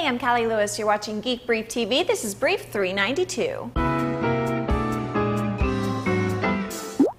Hey, I'm Callie Lewis. You're watching Geek Brief TV. This is Brief 392.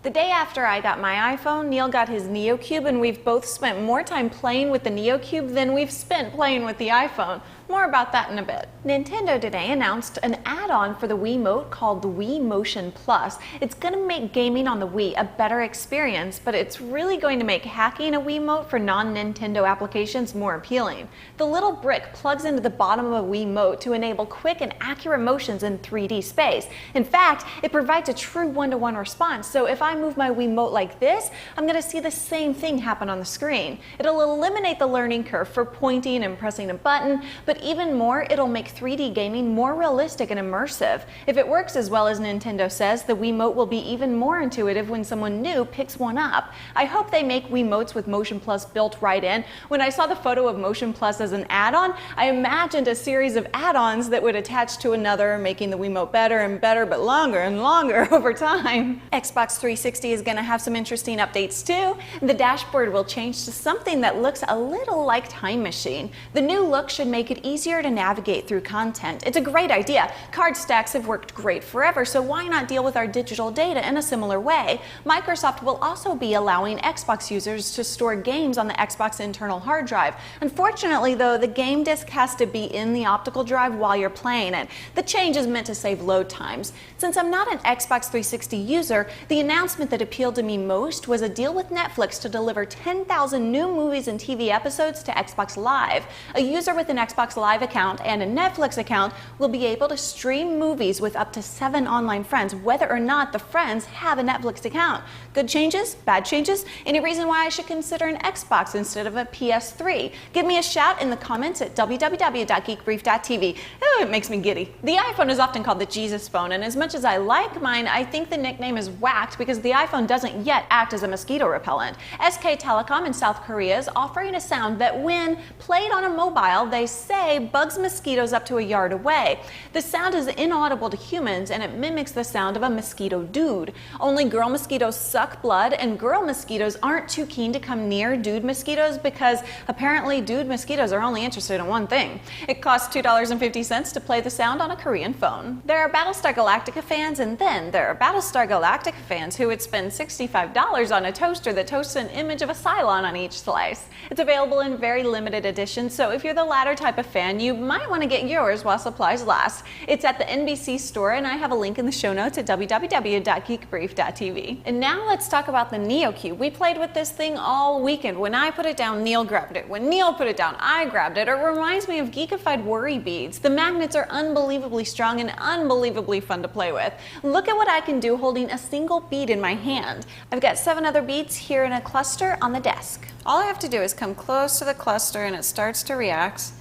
The day after I got my iPhone, Neil got his NeoCube, and we've both spent more time playing with the NeoCube than we've spent playing with the iPhone. More about that in a bit. Nintendo today announced an add-on for the Wii Mote called the Wii MotionPlus. It's going to make gaming on the Wii a better experience, but it's really going to make hacking a Wii Mote for non-Nintendo applications more appealing. The little brick plugs into the bottom of a Wii Mote to enable quick and accurate motions in 3D space. In fact, it provides a true one-to-one response, so if I move my Wii Mote like this, I'm going to see the same thing happen on the screen. It'll eliminate the learning curve for pointing and pressing a button, but even more, it'll make 3D gaming more realistic and immersive. If it works as well as Nintendo says, the Wii Mote will be even more intuitive when someone new picks one up. I hope they make Wii Motes with MotionPlus built right in. When I saw the photo of MotionPlus as an add-on, I imagined a series of add-ons that would attach to another, making the Wii Mote better and better, but longer and longer over time. Xbox 360 is going to have some interesting updates too. The dashboard will change to something that looks a little like Time Machine. The new look should make it easier to navigate through content. It's a great idea. Card stacks have worked great forever, so why not deal with our digital data in a similar way? Microsoft will also be allowing Xbox users to store games on the Xbox internal hard drive. Unfortunately, though, the game disc has to be in the optical drive while you're playing it. The change is meant to save load times. Since I'm not an Xbox 360 user, the announcement that appealed to me most was a deal with Netflix to deliver 10,000 new movies and TV episodes to Xbox Live. A user with an Xbox Live account and a Netflix account will be able to stream movies with up to 7 online friends, whether or not the friends have a Netflix account. Good changes? Bad changes? Any reason why I should consider an Xbox instead of a PS3? Give me a shout in the comments at www.geekbrief.tv. Oh, it makes me giddy. The iPhone is often called the Jesus phone, and as much as I like mine, I think the nickname is whacked because the iPhone doesn't yet act as a mosquito repellent. SK Telecom in South Korea is offering a sound that when played on a mobile, they say bugs mosquitoes up to a yard away. The sound is inaudible to humans and it mimics the sound of a mosquito dude. Only girl mosquitoes suck blood, and girl mosquitoes aren't too keen to come near dude mosquitoes because apparently dude mosquitoes are only interested in one thing. It costs $2.50 to play the sound on a Korean phone. There are Battlestar Gallactica fans, and then there are Battlestar Gallactica fans who would spend $65 on a toaster that toasts an image of a Cylon on each slice. It's available in very limited editions, so if you're the latter type of fan, you might want to get yours while supplies last. It's at the NBC store, and I have a link in the show notes at www.geekbrief.tv. And now let's talk about the NeoCube. We played with this thing all weekend. When I put it down, Neil grabbed it. When Neil put it down, I grabbed it. It reminds me of geekified worry beads. The magnets are unbelievably strong and unbelievably fun to play with. Look at what I can do holding a single bead in my hand. I've got 7 other beads here in a cluster on the desk. All I have to do is come close to the cluster and it starts to react.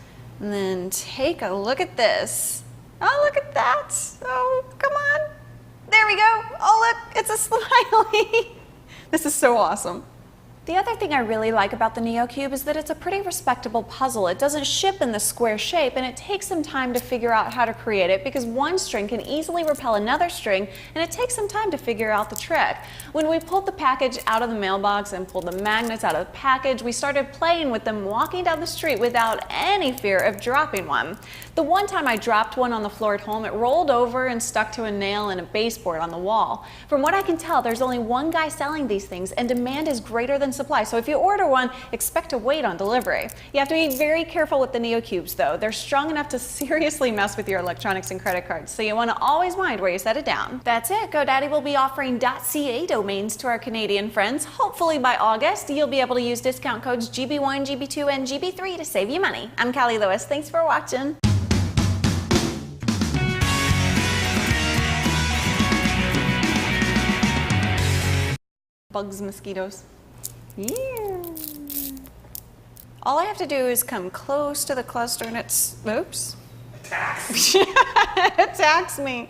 And then take a look at this. Oh, look at that. Oh, come on. There we go. Oh, look, it's a smiley. This is so awesome. The other thing I really like about the NeoCube is that it's a pretty respectable puzzle. It doesn't ship in the square shape, and it takes some time to figure out how to create it because one string can easily repel another string, and it takes some time to figure out the trick. When we pulled the package out of the mailbox and pulled the magnets out of the package, we started playing with them walking down the street without any fear of dropping one. The one time I dropped one on the floor at home, it rolled over and stuck to a nail in a baseboard on the wall. From what I can tell, there's only one guy selling these things, and demand is greater than supply. So if you order one, expect to wait on delivery. You have to be very careful with the NeoCubes though. They're strong enough to seriously mess with your electronics and credit cards, so you want to always mind where you set it down. That's it. GoDaddy will be offering .ca domains to our Canadian friends. Hopefully by August, you'll be able to use discount codes GB1, GB2, and GB3 to save you money. I'm Callie Lewis. Thanks for watching. Bugs, mosquitoes. Yeah. All I have to do is come close to the cluster and it's, oops. Attacks. It attacks me.